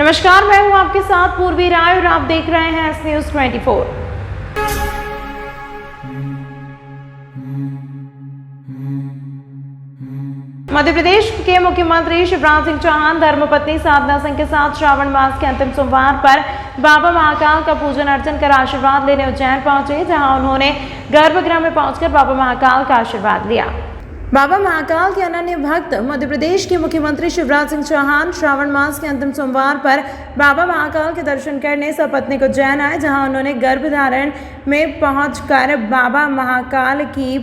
नमस्कार, मैं हूं आपके साथ पूर्वी राय और आप देख रहे हैं एस न्यूज 24। मध्य प्रदेश के मुख्यमंत्री शिवराज सिंह चौहान धर्मपत्नी साधना सिंह के साथ श्रावण मास के अंतिम सोमवार पर बाबा महाकाल का पूजन अर्चन कर आशीर्वाद लेने उज्जैन पहुंचे, जहां उन्होंने गर्भगृह में पहुंचकर बाबा महाकाल का आशीर्वाद लिया। बाबा महाकाल के अनन्य भक्त मध्य प्रदेश के मुख्यमंत्री शिवराज सिंह चौहान श्रावण मास के अंतिम सोमवार पर बाबा महाकाल के दर्शन करने सपत्नीक उज्जैन आए, जहां उन्होंने गर्भधारण में पहुंचकर बाबा महाकाल की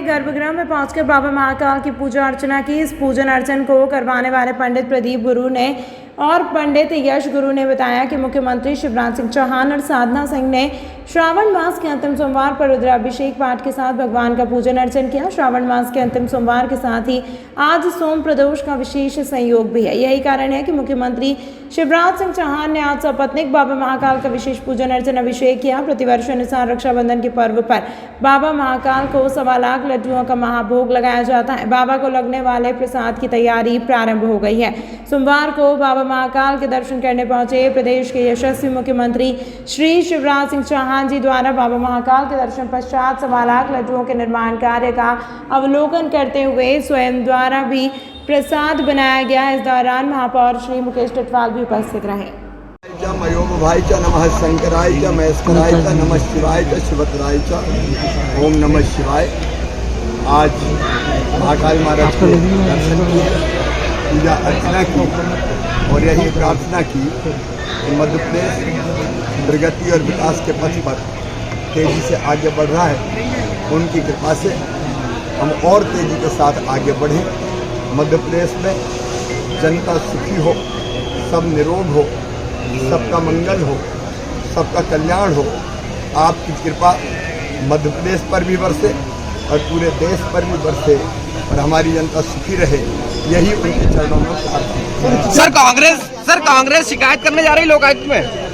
गर्भगृह में पहुंचकर बाबा महाकाल की पूजा अर्चना की। इस पूजन अर्चन को करवाने वाले पंडित प्रदीप गुरु ने और पंडित यश गुरु ने बताया कि मुख्यमंत्री शिवराज सिंह चौहान और साधना सिंह ने श्रावण मास के अंतिम सोमवार पर रुद्राभिषेक पाठ के साथ भगवान का पूजन अर्चन किया। श्रावण मास के अंतिम सोमवार के साथ ही आज सोम प्रदोष का विशेष संयोग भी है। यही कारण है कि मुख्यमंत्री शिवराज सिंह चौहान ने आज सपत्नीक बाबा महाकाल का विशेष पूजन अर्चन अभिषेक किया। प्रतिवर्ष अनुसार रक्षाबंधन के पर्व पर बाबा महाकाल को 1.25 लाख लड्डुओं का महाभोग लगाया जाता है। बाबा को लगने वाले प्रसाद की तैयारी प्रारंभ हो गई है। सोमवार को बाबा महाकाल के दर्शन करने पहुंचे प्रदेश के यशस्वी मुख्यमंत्री श्री शिवराज सिंह चौहान जी द्वारा बाबा महाकाल के दर्शन पश्चात 1.25 लाख लड्डुओं के निर्माण कार्य का अवलोकन करते हुए स्वयं द्वारा भी प्रसाद बनाया गया। इस दौरान महापौर श्री मुकेश टिटवाल भी उपस्थित रहे। भाई च नमः शंकराय च महेश्वराय च नमः शिवाय च शिवतराय च ओम नमः शिवाय। आज महाकाल महाराज के दर्शन किए, पूजा अर्चना की और यही प्रार्थना की कि मध्य प्रदेश प्रगति और विकास के पथ पर तेजी से आगे बढ़ रहा है। उनकी कृपा से हम और तेजी के साथ आगे बढ़ें। मध्य प्रदेश में जनता सुखी हो, सब निरोग हो, सबका मंगल हो, सबका कल्याण हो। आपकी कृपा मध्य प्रदेश पर भी बरसे और पूरे देश पर भी बरसे और हमारी जनता सुखी रहे, यही उनके चरणों में प्रार्थना। सर कांग्रेस शिकायत करने जा रही लोकायुक्त में।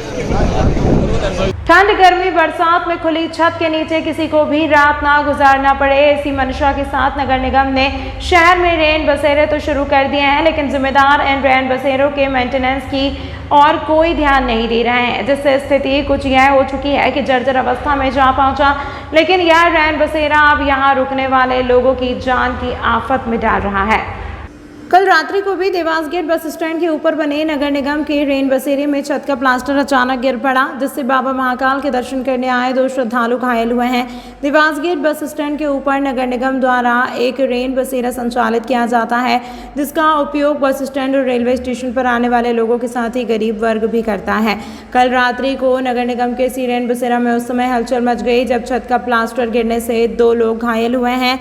ठंड, गर्मी, बरसात में खुली छत के नीचे किसी को भी रात ना गुजारना पड़े, इसी मंशा के साथ नगर निगम ने शहर में रैन बसेरे तो शुरू कर दिए हैं, लेकिन जिम्मेदार इन रैन बसेरों के मेंटेनेंस की और कोई ध्यान नहीं दे रहे हैं, जिससे स्थिति कुछ यह हो चुकी है कि जर्जर अवस्था में जा पहुंचा। लेकिन यह रैन बसेरा अब यहां रुकने वाले लोगों की जान की आफत में डाल रहा है। कल रात्रि को भी देवास गेट बस स्टैंड के ऊपर बने नगर निगम के रेन बसेरे में छत का प्लास्टर अचानक गिर पड़ा, जिससे बाबा महाकाल के दर्शन करने आए 2 श्रद्धालु घायल हुए हैं। देवास गेट बस स्टैंड के ऊपर नगर निगम द्वारा एक रेन बसेरा संचालित किया जाता है, जिसका उपयोग बस स्टैंड और रेलवे स्टेशन पर आने वाले लोगों के साथ ही गरीब वर्ग भी करता है। कल रात्रि को नगर निगम के इसी रेन बसेरा में उस समय हलचल मच गई जब छत का प्लास्टर गिरने से 2 लोग घायल हुए हैं।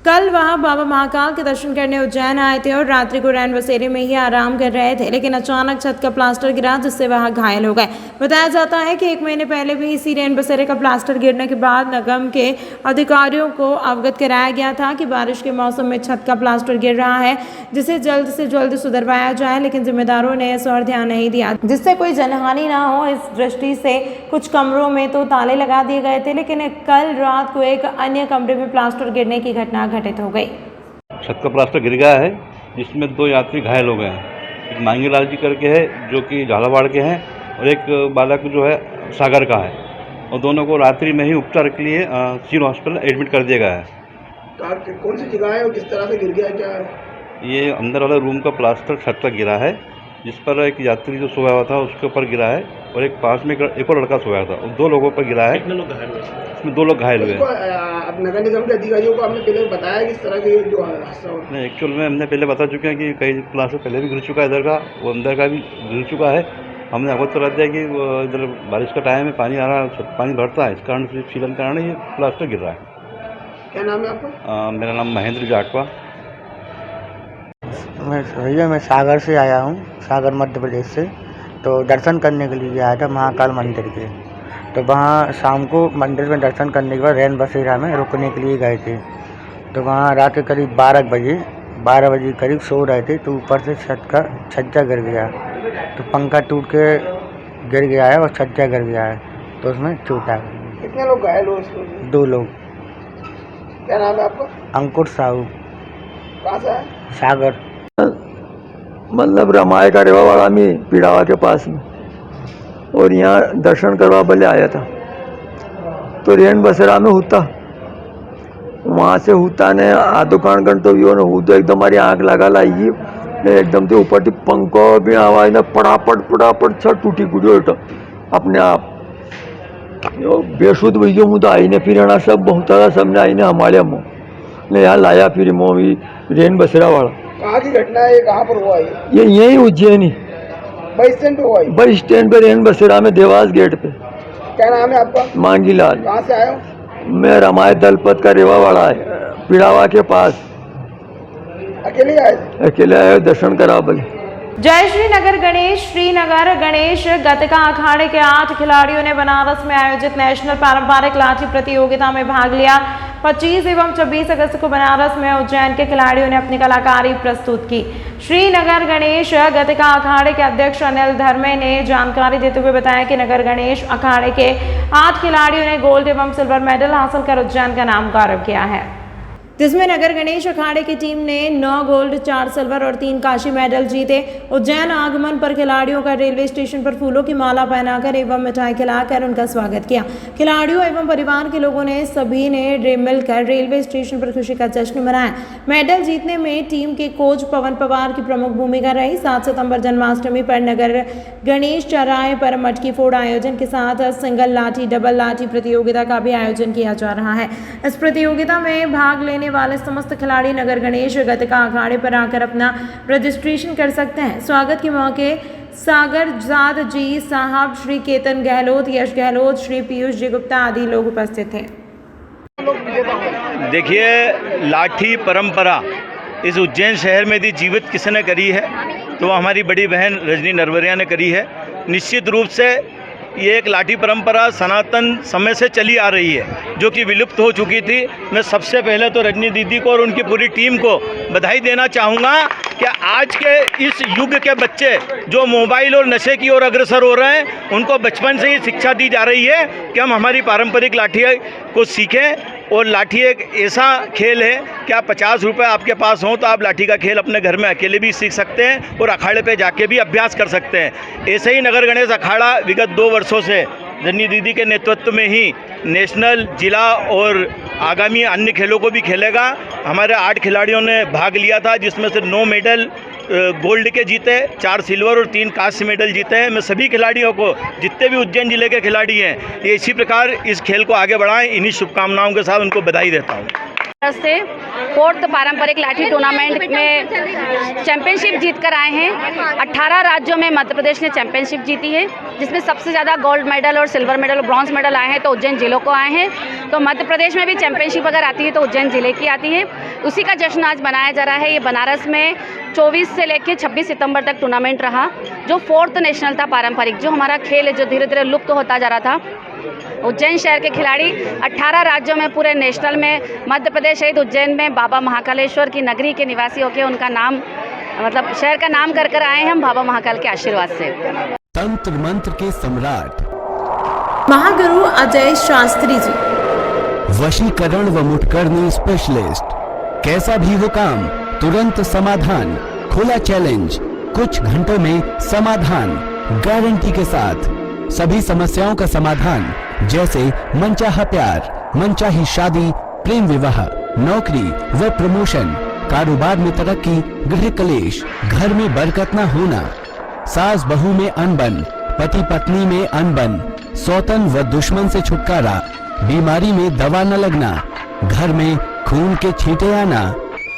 कल वहां बाबा महाकाल के दर्शन करने उज्जैन आए थे और रात्रि को रैन बसेरे में ही आराम कर रहे थे, लेकिन अचानक छत का प्लास्टर गिरा, जिससे वह घायल हो गए। बताया जाता है कि 1 महीने पहले भी इसी रैन बसेरे का प्लास्टर गिरने के बाद निगम के अधिकारियों को अवगत कराया गया था कि बारिश के मौसम में छत का प्लास्टर गिर रहा है, जिसे जल्द से जल्द सुधरवाया जाए, लेकिन जिम्मेदारों ने इस और ध्यान नहीं दिया, जिससे कोई जनहानि ना हो। इस दृष्टि से कुछ कमरों में तो ताले लगा दिए गए थे, लेकिन कल रात को एक अन्य कमरे में प्लास्टर गिरने की घटना घटित हो गई। छत का प्लास्टर गिर गया है, जिसमें 2 यात्री घायल हो गए हैं। एक मांगीलाल जी करके है जो कि झालावाड़ के हैं और एक बालक जो है सागर का है, और दोनों को रात्रि में ही उपचार के लिए सिविल हॉस्पिटल एडमिट कर दिया गया है। कौन सी जगह है और किस तरह से गिर गया, क्या ये अंदर वाला रूम का प्लास्टर छत का गिरा है, जिस पर एक यात्री जो सोया हुआ था उसके ऊपर गिरा है और एक पास में एक और लड़का सोया था, और 2 लोगों पर गिरा है। कितने लोग घायल हुए? इसमें 2 लोग घायल हुए। नगर निगम के अधिकारियों को आपने पहले बताया किस तरह की जो हादसा हुआ? नहीं, एक्चुअल में हमने पहले बता चुके हैं कि कई प्लास्टर पहले भी गिर चुका है, इधर का वो अंदर का भी गिर चुका है। हमने अवगत करा दिया कि इधर बारिश का टाइम है, पानी आ रहा है, पानी भरता है, इस कारण से सीलन कारण ये प्लास्टर गिर रहा है। क्या नाम है आपका? मेरा नाम महेंद्र जाटवा। मैं सागर से आया हूँ, सागर मध्य प्रदेश से। तो दर्शन करने के लिए आया था महाकाल मंदिर के। तो वहाँ शाम को मंदिर में दर्शन करने के बाद रैन बसेरा में रुकने के लिए गए थे। तो वहाँ रात के करीब 12 बजे करीब सो रहे थे, तो ऊपर से छत का छज्जा गिर गया। तो पंखा टूट के गिर गया है और छज्जा गिर गया है, तो उसमें चोट आ गई। कितने लोग घायल हुए उसमें? 2 लोग। क्या नाम है आपका? अंकुर साहू। कहाँ से है? सागर। मतलब रमाए का रेवावाड़ा में पीड़ावा के पास में, और यहाँ दर्शन करवा भले आया था। तो रेन बसेरा में होता, वहाँ से होता ने आधो कान घंटो भी हो तो एकदम हमारी आँख लगा लाएगी ने एकदम से ऊपर पंखो भी आवाज ने पड़ापड़ छत टूटी गुड़ी उठा अपने आप बेशुद्ध भैया मुझे आई ने फिर आना सब बहुत सारा सबने आई ने हमारे मुँह ने यहाँ लाया फिर मोवी रेन बसेरा वाला। कहाँ की घटना है, कहाँ पर हुआ ये यही उज्जैनी बस स्टैंड पे हुआ है? बस स्टैंड पे रेन बसेरा में देवास गेट पे। क्या नाम है आपका? मांगी लाल। कहाँ से आए हो? मैं रमाय दलपत का रेवावाड़ा है पीड़ावा के पास। अकेले आए थे? अकेले आए दर्शन करा भले। जय श्रीनगर गणेश श्रीनगर गणेश गतका अखाड़े के 8 खिलाड़ियों ने बनारस में आयोजित नेशनल पारंपरिक लाठी प्रतियोगिता में भाग लिया। 25 एवं 26 अगस्त को बनारस में उज्जैन के खिलाड़ियों ने अपनी कलाकारी प्रस्तुत की। श्रीनगर गणेश गतका अखाड़े के अध्यक्ष अनिल धर्मे ने जानकारी देते हुए बताया कि नगर गणेश अखाड़े के 8 खिलाड़ियों ने गोल्ड एवं सिल्वर मेडल हासिल कर उज्जैन का नाम गौरव किया है, जिसमें नगर गणेश अखाड़े की टीम ने 9 गोल्ड 4 सिल्वर और 3 कांस्य मेडल जीते। उज्जैन आगमन पर खिलाड़ियों का रेलवे स्टेशन पर फूलों की माला पहनाकर एवं मिठाई खिलाकर उनका स्वागत किया। खिलाड़ियों एवं परिवार के लोगों ने सभी ने मिलकर रेलवे स्टेशन पर खुशी का जश्न मनाया। मेडल जीतने में टीम के कोच पवन पवार की प्रमुख भूमिका रही। 7 सितंबर जन्माष्टमी पर नगर गणेश चौराहे पर मटकी फोड़ आयोजन के साथ सिंगल लाठी डबल लाठी प्रतियोगिता का भी आयोजन किया जा रहा है। इस प्रतियोगिता में भाग लेने वाले समस्त खिलाड़ी नगर गणेश गतका अखाड़े पर आकर अपना रजिस्ट्रेशन कर सकते हैं। स्वागत के मौके सागर जाद जी साहब, श्री केतन गहलोत, यश गहलोत, श्री पीयूष जी गुप्ता आदि लोग उपस्थित थे। देखिए, लाठी परंपरा इस उज्जैन शहर में यदि जीवित किसने करी है तो वह हमारी बड़ी बहन रजनी नरवरिया ने करी है। निश्चित रूप से ये एक लाठी परंपरा सनातन समय से चली आ रही है जो कि विलुप्त हो चुकी थी। मैं सबसे पहले तो रजनी दीदी को और उनकी पूरी टीम को बधाई देना चाहूँगा कि आज के इस युग के बच्चे जो मोबाइल और नशे की ओर अग्रसर हो रहे हैं उनको बचपन से ही शिक्षा दी जा रही है कि हम हमारी पारंपरिक लाठी को सीखें। और लाठी एक ऐसा खेल है कि आप 50 रुपये आपके पास हों तो आप लाठी का खेल अपने घर में अकेले भी सीख सकते हैं और अखाड़े पे जाके भी अभ्यास कर सकते हैं। ऐसे ही नगर गणेश अखाड़ा विगत 2 वर्षों से रजनी दीदी के नेतृत्व में ही नेशनल, जिला और आगामी अन्य खेलों को भी खेलेगा। हमारे 8 खिलाड़ियों ने भाग लिया था जिसमें से 9 मेडल गोल्ड के जीते, 4 सिल्वर और 3 कांस्य मेडल जीते हैं। मैं सभी खिलाड़ियों को, जितने भी उज्जैन जिले के खिलाड़ी हैं, ये इसी प्रकार इस खेल को आगे बढ़ाएं, इन्हीं शुभकामनाओं के साथ उनको बधाई देता हूँ। से 4th पारंपरिक लाठी टूर्नामेंट में चैंपियनशिप जीत कर आए हैं। 18 राज्यों में मध्य प्रदेश ने चैंपियनशिप जीती है, जिसमें सबसे ज़्यादा गोल्ड मेडल और सिल्वर मेडल और ब्रॉन्ज मेडल आए हैं तो उज्जैन जिलों को आए हैं। तो मध्य प्रदेश में भी चैंपियनशिप अगर आती है तो उज्जैन जिले की आती है। उसी का जश्न आज मनाया जा रहा है। ये बनारस में 24 से लेकर 26 सितंबर तक टूर्नामेंट रहा, जो 4th नेशनल था पारंपरिक, जो हमारा खेल है जो धीरे धीरे लुप्त होता जा रहा था। उज्जैन शहर के खिलाड़ी 18 राज्यों में पूरे नेशनल में, मध्य प्रदेश सहित उज्जैन में बाबा महाकालेश्वर की नगरी के निवासी होकर उनका नाम, मतलब शहर का नाम कर आए हैं हम बाबा महाकाल के आशीर्वाद से। तंत्र मंत्र के सम्राट महागुरु अजय शास्त्री जी, वशीकरण व मुठकरनी स्पेशलिस्ट। कैसा भी हो काम, तुरंत समाधान। खुला चैलेंज, कुछ घंटों में समाधान, गारंटी के साथ। सभी समस्याओं का समाधान, जैसे मनचाहा प्यार, मनचाही शादी, प्रेम विवाह, नौकरी व प्रमोशन, कारोबार में तरक्की, गृह कलेश, घर में बरकत न होना, सास बहू में अनबन, पति पत्नी में अनबन, सौतन व दुश्मन से छुटकारा, बीमारी में दवा न लगना, घर में खून के छींटे आना,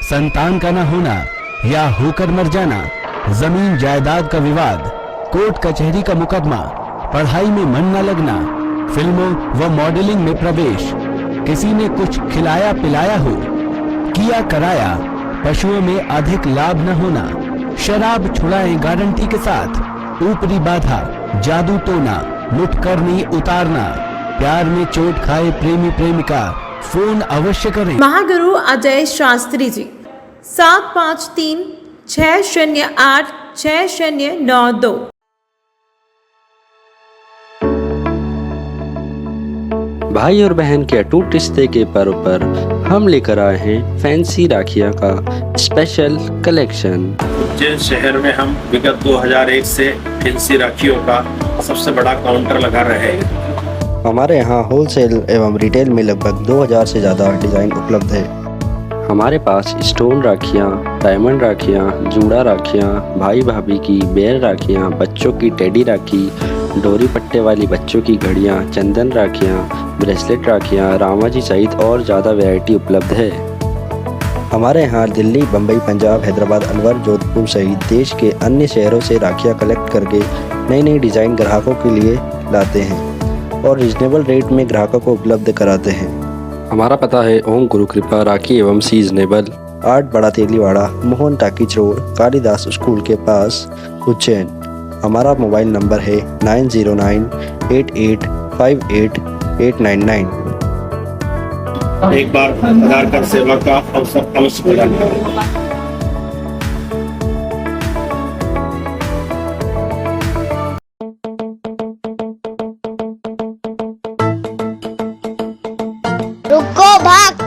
संतान का न होना या होकर मर जाना, जमीन जायदाद का विवाद, कोर्ट कचहरी का मुकदमा, पढ़ाई में मन न लगना, फिल्मों व मॉडलिंग में प्रवेश, किसी ने कुछ खिलाया पिलाया हो, किया कराया, पशुओं में अधिक लाभ न होना, शराब छुड़ाएं गारंटी के साथ, ऊपरी बाधा, जादू टोना, मुठकरनी उतारना, प्यार में चोट खाए प्रेमी प्रेमिका, फोन अवश्य करें। महागुरु अजय शास्त्री जी, 753 608 6092। भाई और बहन के अटूट रिश्ते के पर्व पर हम लेकर आए हैं फैंसी राखियाँ का स्पेशल कलेक्शन। उज्जैन शहर में हम विगत 2001 से फैंसी राखियों का सबसे बड़ा काउंटर लगा रहे हैं। हमारे यहाँ होलसेल एवं रिटेल में लगभग 2000 से ज़्यादा डिज़ाइन उपलब्ध है। हमारे पास स्टोन राखियाँ, डायमंड राखियाँ, जूड़ा राखियाँ, भाई भाभी की बेर राखियाँ, बच्चों की टेडी राखी, डोरी पट्टे वाली बच्चों की घड़ियाँ, चंदन राखियाँ, ब्रेसलेट राखियाँ, रामाजी सहित और ज़्यादा वैरायटी उपलब्ध है। हमारे यहाँ दिल्ली, बम्बई, पंजाब, हैदराबाद, अलवर, जोधपुर सहित देश के अन्य शहरों से राखियाँ कलेक्ट करके नई नई डिज़ाइन ग्राहकों के लिए लाते हैं और रिजनेबल रेट में ग्राहकों को उपलब्ध कराते हैं। हमारा पता है ओम गुरु कृपा राखी एवं seasonable, 8 Bada Teliwada, Mohan talkies road, Kalidas school के पास, उज्जैन। हमारा मोबाइल नंबर है 9098858899। एक बार आधार कार्ड सेवा का अवसर अवश्य प्रदान करें। रुको भक्त,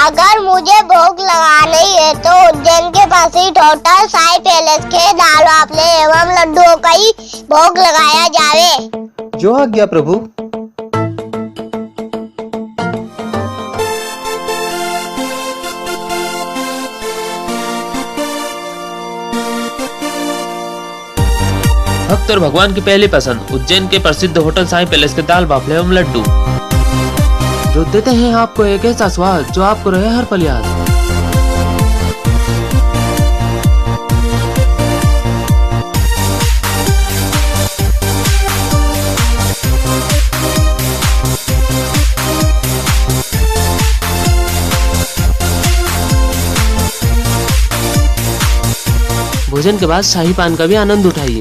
अगर मुझे भोग लगानी है तो उज्जैन के पास ही टोटल साई पैलेस के दाल वाफले एवं लड्डुओं का ही भोग लगाया जावे। जो आज्ञा प्रभु। भक्त और भगवान की पहली पसंद उज्जैन के प्रसिद्ध होटल साई पैलेस के दाल बाफले एवं लड्डू, जो देते हैं आपको एक ऐसा स्वाद जो आपको रहे हर पल याद। भोजन के बाद शाही पान का भी आनंद उठाइए।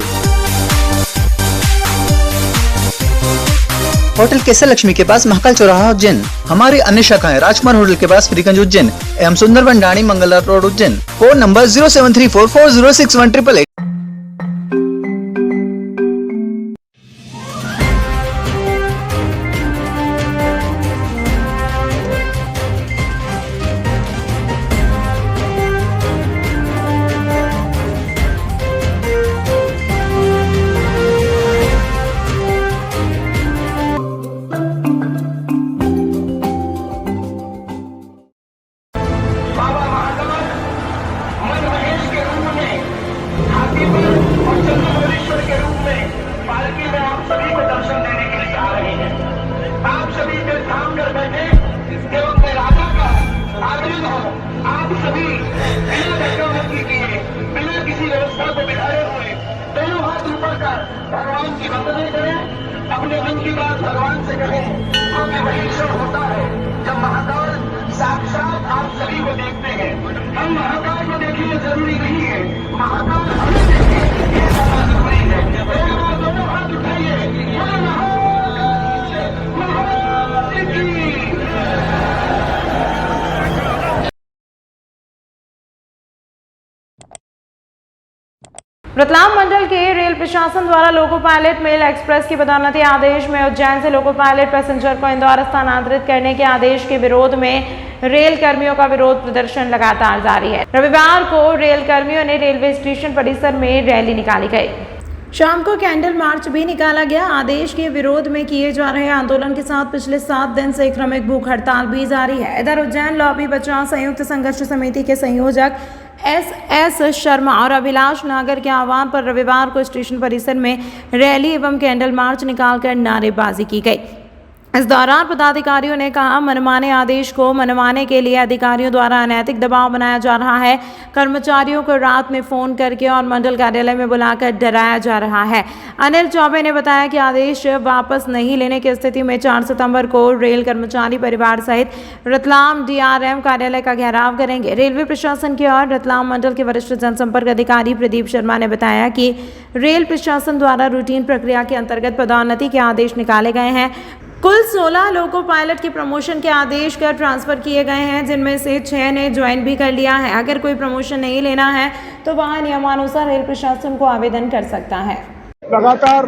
होटल केसर लक्ष्मी के पास महाकाल चौराहा उज्जैन। हमारी अन्य शाखाएं राजकुमार होटल के पास फ्रीगंज उज्जैन एवं सुंदरबन डाणी Mangla road Ujjain. Phone number 0734406188। अपने मन की बात भगवान से कहें, क्योंकि वही क्षण होता है जब महाकाल साक्षात आप सभी को देखते हैं। हम महाकाल को देखना जरूरी नहीं है, महाकाल हमें देखे ये ज्यादा जरूरी है। दोनों हाथ उठाइए, रतलाम मंडल के रेल प्रशासन द्वारा लोको पायलट मेल एक्सप्रेस की पदोन्नति आदेश में उज्जैन से लोको पायलट पैसेंजर को इंदौर स्थानांतरित करने के आदेश के विरोध में रेल कर्मियों का विरोध प्रदर्शन लगातार जारी है। रविवार को रेल कर्मियों ने रेलवे स्टेशन परिसर में रैली निकाली गई। शाम को कैंडल मार्च भी निकाला गया। आदेश के विरोध में किए जा रहे आंदोलन के साथ पिछले 7 दिन से क्रमिक भूख हड़ताल भी जारी है। इधर उज्जैन लॉबी बचाव संयुक्त संघर्ष समिति के संयोजक एस शर्मा और अभिलाष नागर के आह्वान पर रविवार को स्टेशन परिसर में रैली एवं कैंडल मार्च निकालकर नारेबाजी की गई। इस दौरान पदाधिकारियों ने कहा, मनमाने आदेश को मनवाने के लिए अधिकारियों द्वारा अनैतिक दबाव बनाया जा रहा है। कर्मचारियों को रात में फोन करके और मंडल कार्यालय में बुलाकर डराया जा रहा है। अनिल चौबे ने बताया कि आदेश वापस नहीं लेने की स्थिति में 4 सितंबर को रेल कर्मचारी परिवार सहित रतलाम DRM कार्यालय का घेराव करेंगे। रेलवे प्रशासन की ओर रतलाम मंडल के वरिष्ठ जनसंपर्क अधिकारी प्रदीप शर्मा ने बताया कि रेल प्रशासन द्वारा रूटीन प्रक्रिया के अंतर्गत पदोन्नति के आदेश निकाले गए हैं। कुल 16 लोको पायलट के प्रमोशन के आदेश कर ट्रांसफर किए गए हैं, जिनमें से 6 ने ज्वाइन भी कर लिया है। अगर कोई प्रमोशन नहीं लेना है तो वहां नियमानुसार रेल प्रशासन को आवेदन कर सकता है। लगातार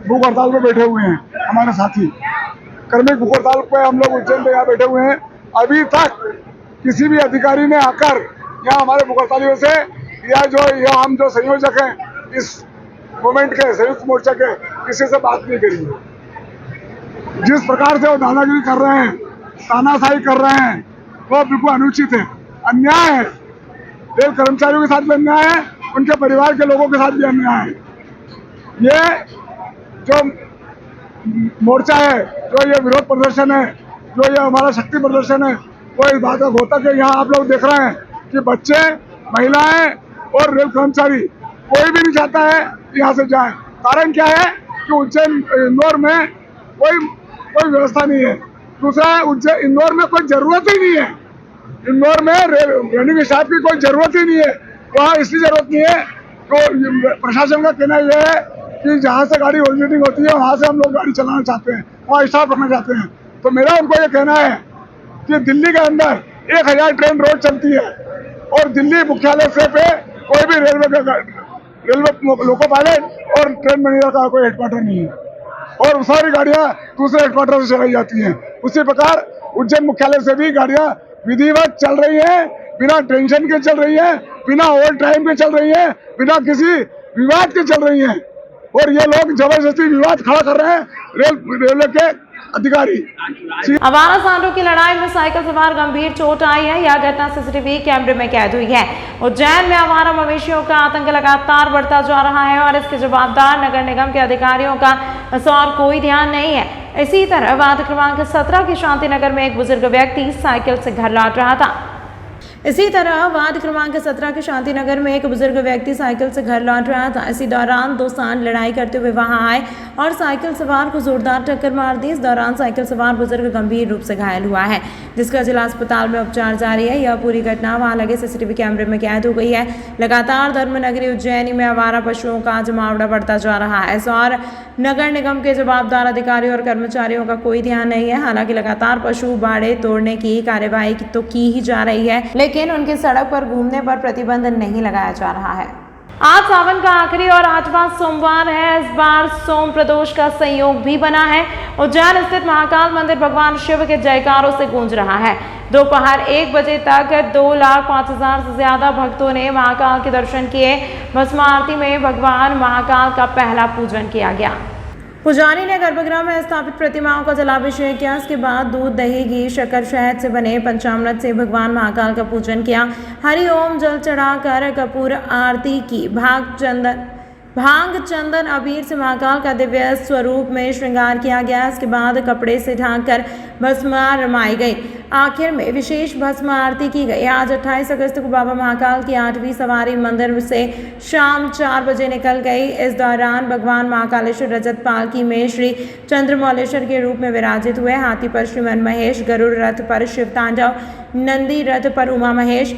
भूख हड़ताल पे बैठे हुए हैं। हमारे साथी कर्मिक भूख हड़ताल पे हम लोग उज्जैन पे यहाँ बैठे हुए हैं। अभी तक किसी भी अधिकारी ने आकर यहाँ हमारे भूख हड़तालियों से या हम जो संयोजक हैं इस मूवमेंट के संयुक्त मोर्चा के किसी से बात नहीं करी है। जिस प्रकार से वो दादागिरी कर रहे हैं, तानाशाही कर रहे हैं, वो बिल्कुल अनुचित है, अन्याय है। रेल कर्मचारियों के साथ भी अन्याय है, उनके परिवार के लोगों के साथ भी अन्याय है। ये जो मोर्चा है, जो ये विरोध प्रदर्शन है, जो ये हमारा शक्ति प्रदर्शन है, वो इस बात का घोतक है। यहाँ आप लोग देख रहे हैं कि बच्चे, महिलाएं और रेल कर्मचारी कोई भी नहीं चाहता है यहाँ से जाए। कारण क्या है कि उज्जैन इंदौर में कोई व्यवस्था नहीं है। दूसरा, इंदौर में कोई जरूरत ही नहीं है। इंदौर में रनिंग स्टाफ की कोई जरूरत ही नहीं है। वहाँ इसलिए जरूरत नहीं है तो प्रशासन का कहना यह है कि जहाँ से गाड़ी ओवरलोडिंग होती है वहाँ से हम लोग गाड़ी चलाना चाहते हैं, वहाँ स्टाफ रखना चाहते हैं। तो मेरा उनको ये कहना है कि दिल्ली के अंदर 1000 ट्रेन रोज चलती है और दिल्ली मुख्यालय से पे कोई भी रेलवे लोको पायलट और ट्रेन मैनेजर का कोई हेडक्वार्टर नहीं है और सारी गाड़ियाँ दूसरे हेडक्वार्टर से चलाई जाती हैं। उसी प्रकार उज्जैन मुख्यालय से भी गाड़ियाँ विधिवत चल रही हैं, बिना टेंशन के चल रही है, बिना ओवर टाइम के चल रही है, बिना किसी विवाद के चल रही है। और ये लोग जबरदस्ती विवाद खड़ा कर रहे हैं रेलवे के अधिकारी। आवारा सांडों की लड़ाई में साइकिल सवार गंभीर चोट आई है। यह घटना सीसीटीवी कैमरे में कैद हुई है। उज्जैन में आवारा मवेशियों का आतंक लगातार बढ़ता जा रहा है और इसके जवाबदार नगर निगम के अधिकारियों का इस और कोई ध्यान नहीं है। इसी तरह वार्ड क्रमांक 17 के शांतिनगर में एक बुजुर्ग व्यक्ति साइकिल से घर लौट रहा था। इसी दौरान इसी दौरान दो सांड लड़ाई करते हुए वहां आए और साइकिल सवार को जोरदार टक्कर मार दी। इस दौरान साइकिल सवार बुजुर्ग गंभीर रूप से घायल हुआ है, जिसका जिला अस्पताल में उपचार जारी है। यह पूरी घटना वहां लगे सीसीटीवी कैमरे में कैद हो गई है। लगातार धर्मनगरी उज्जैनी में आवारा पशुओं का जमावड़ा बढ़ता जा रहा है और नगर निगम के जवाबदार अधिकारियों और कर्मचारियों का कोई ध्यान नहीं है। हालांकि लगातार पशु बाड़े तोड़ने की कार्यवाही तो की ही जा रही है, लेकिन उनके सड़क पर घूमने पर प्रतिबंध नहीं लगाया जा रहा है। आज सावन का आखिरी और 8वां सोमवार है। इस बार सोम प्रदोष का संयोग भी बना है। उज्जैन स्थित महाकाल मंदिर भगवान शिव के जयकारों से गूंज रहा है। दोपहर 1 बजे तक 2,05,000 से ज्यादा भक्तों ने महाकाल के दर्शन किए। भस्म आरती में भगवान महाकाल का पहला पूजन किया गया। पुजारी ने गर्भगृह में स्थापित प्रतिमाओं का जलाभिषेक किया। इसके बाद दूध, दही, घी, शक्कर, शहद से बने पंचामृत से भगवान महाकाल का पूजन किया। हरि ओम जल चढ़ाकर कपूर आरती की। भांग चंदन अबीर से महाकाल का दिव्य स्वरूप में श्रृंगार किया गया। इसके बाद कपड़े से ढांककर भस्म रमाई गई। आखिर में विशेष भस्म आरती की गई। आज 28 अगस्त को बाबा महाकाल की 8वीं सवारी मंदिर से शाम 4 बजे निकल गई। इस दौरान भगवान महाकालेश्वर रजत पालकी में श्री चंद्रमौलेश्वर के रूप में विराजित हुए। हाथी पर श्री मन महेश, गरुड़ रथ पर शिव तांडव, नंदी रथ पर उमा महेश,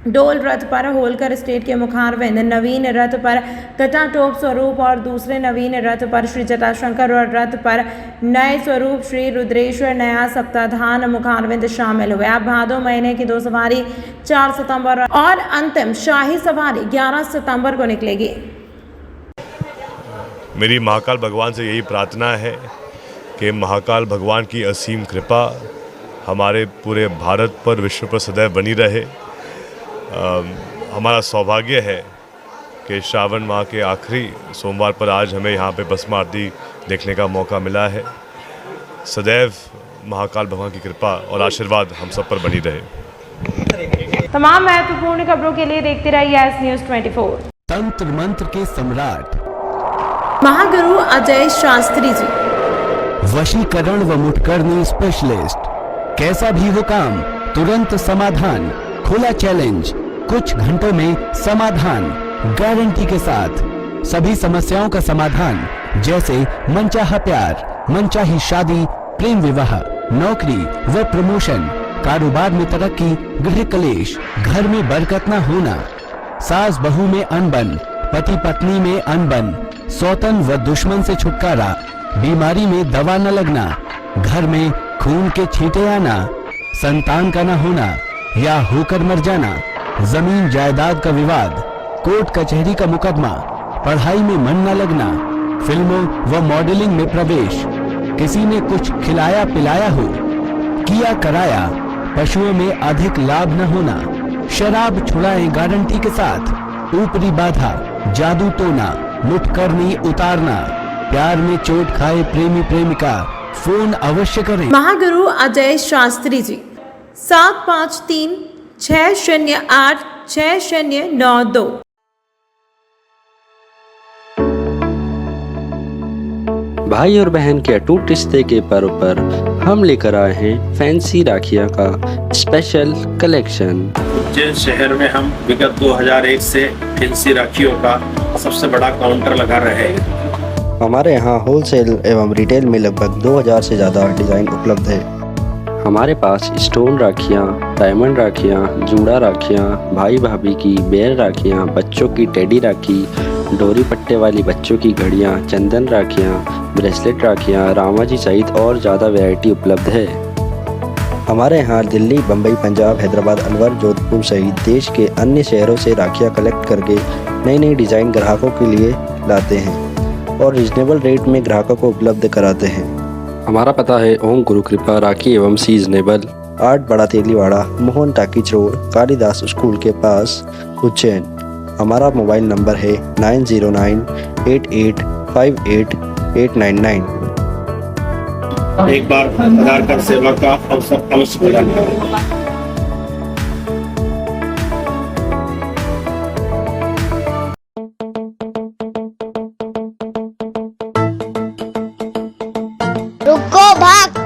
डोल रथ पर होलकर स्टेट के मुखारविंद, नवीन रथ पर घटाटोप स्वरूप और दूसरे नवीन रथ पर श्री जटाशंकर और रथ पर नए स्वरूप श्री रुद्रेश्वर नया सप्ताधान मुखारविंद शामिल हुए। अब भादो महीने की 2 सवारी 4 सितंबर और अंतिम शाही सवारी 11 सितंबर को निकलेगी। मेरी महाकाल भगवान से यही प्रार्थना है कि महाकाल भगवान की असीम कृपा हमारे पूरे भारत पर, विश्व पर सदैव बनी रहे। हमारा सौभाग्य है कि श्रावण माह के आखिरी सोमवार पर आज हमें यहाँ पे भस्म आरती देखने का मौका मिला है। सदैव महाकाल भगवान की कृपा और आशीर्वाद हम सब पर बनी रहे। तमाम महत्वपूर्ण खबरों के लिए देखते रहिए एस न्यूज़ 24। तंत्र मंत्र के सम्राट महागुरु अजय शास्त्री जी, वशीकरण व मुठकरनी स्पेशलिस्ट। कैसा भी हो काम, तुरंत समाधान, खुला चैलेंज, कुछ घंटों में समाधान, गारंटी के साथ। सभी समस्याओं का समाधान, जैसे मनचाहा प्यार, मनचाही शादी, प्रेम विवाह, नौकरी व प्रमोशन, कारोबार में तरक्की, गृह कलेश, घर में बरकत न होना, सास बहू में अनबन, पति पत्नी में अनबन, सौतन व दुश्मन से छुटकारा, बीमारी में दवा न लगना, घर में खून के छींटे आना, संतान का न होना या होकर मर जाना, जमीन जायदाद का विवाद, कोर्ट कचहरी का मुकदमा, पढ़ाई में मन न लगना, फिल्मों व मॉडलिंग में प्रवेश, किसी ने कुछ खिलाया पिलाया हो, किया कराया, पशुओं में अधिक लाभ न होना, शराब छुड़ाएं गारंटी के साथ, ऊपरी बाधा, जादू टोना, मुठकरनी उतारना, प्यार में चोट खाए प्रेमी प्रेमिका, फोन अवश्य करें। महागुरु अजय शास्त्री जी 7536086092। भाई और बहन के अटूट रिश्ते के पर्व पर हम लेकर आए हैं फैंसी राखियां का स्पेशल कलेक्शन। उज्जैन शहर में हम विगत 2001 से फैंसी राखियों का सबसे बड़ा काउंटर लगा रहे हैं। हमारे यहाँ होलसेल एवं रिटेल में लगभग 2000 से ज़्यादा डिज़ाइन उपलब्ध है। हमारे पास स्टोन राखियाँ, डायमंड राखियाँ, जूड़ा राखियाँ, भाई भाभी की बेर राखियाँ, बच्चों की टेडी राखी, डोरी पट्टे वाली बच्चों की घड़ियाँ, चंदन राखियाँ, ब्रेसलेट राखियाँ, रामा जी सहित और ज़्यादा वैरायटी उपलब्ध है। हमारे यहाँ दिल्ली, बम्बई, पंजाब, हैदराबाद, अलवर, जोधपुर सहित देश के अन्य शहरों से राखियाँ कलेक्ट करके नई नई डिज़ाइन ग्राहकों के लिए लाते हैं और रिजनेबल रेट में ग्राहकों को उपलब्ध कराते हैं। हमारा पता है ओम गुरु कृपा राखी एवं seasonable, 8 Bada Teliwada, Mohan talkies road, Kalidas school के पास, उज्जैन। हमारा मोबाइल नंबर है 9098858899। एक बार आधार कार्ड सेवा का अवसर अवश्य प्रदान करें। रुको भक्त,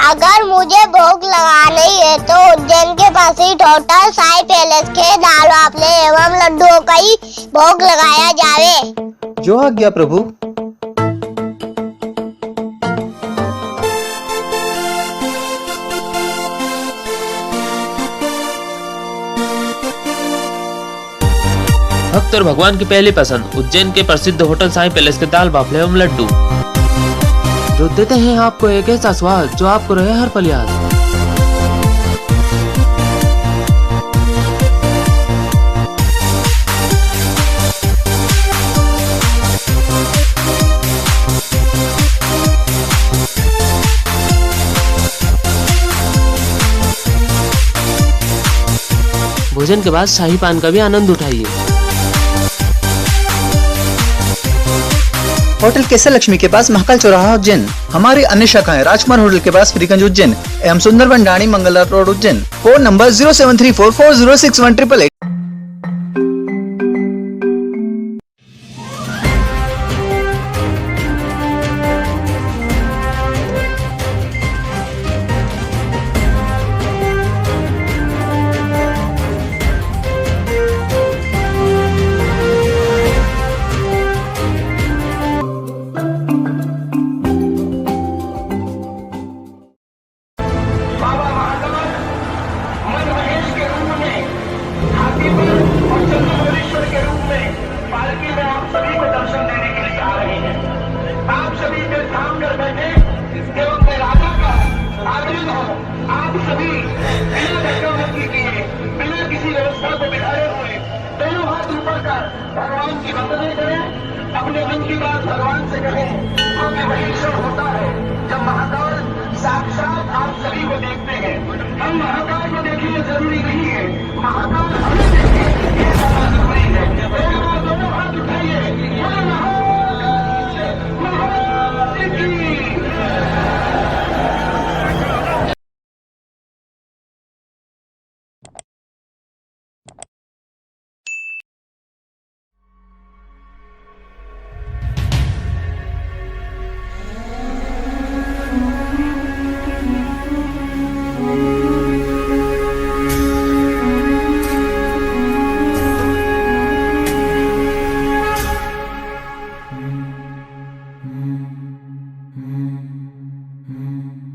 अगर मुझे भोग लगानी है तो उज्जैन के पास ही टोटल साई पैलेस के दाल वाफले एवं लड्डुओं का ही भोग लगाया जावे। जो आज्ञा प्रभु। भक्त और भगवान की पहली पसंद उज्जैन के प्रसिद्ध होटल साई पैलेस के दाल बाफले एवं लड्डू, जो देते हैं आपको एक ऐसा स्वाद जो आपको रहे हर पल याद। भोजन के बाद शाही पान का भी आनंद उठाइए। होटल केसर लक्ष्मी के पास महाकाल चौराहा उज्जैन। हमारी अन्य शाखाएं राजकुमार होटल के पास फ्रीगंज उज्जैन एवं सुंदरबन डाणी Mangla road Ujjain. Phone number 0734406188।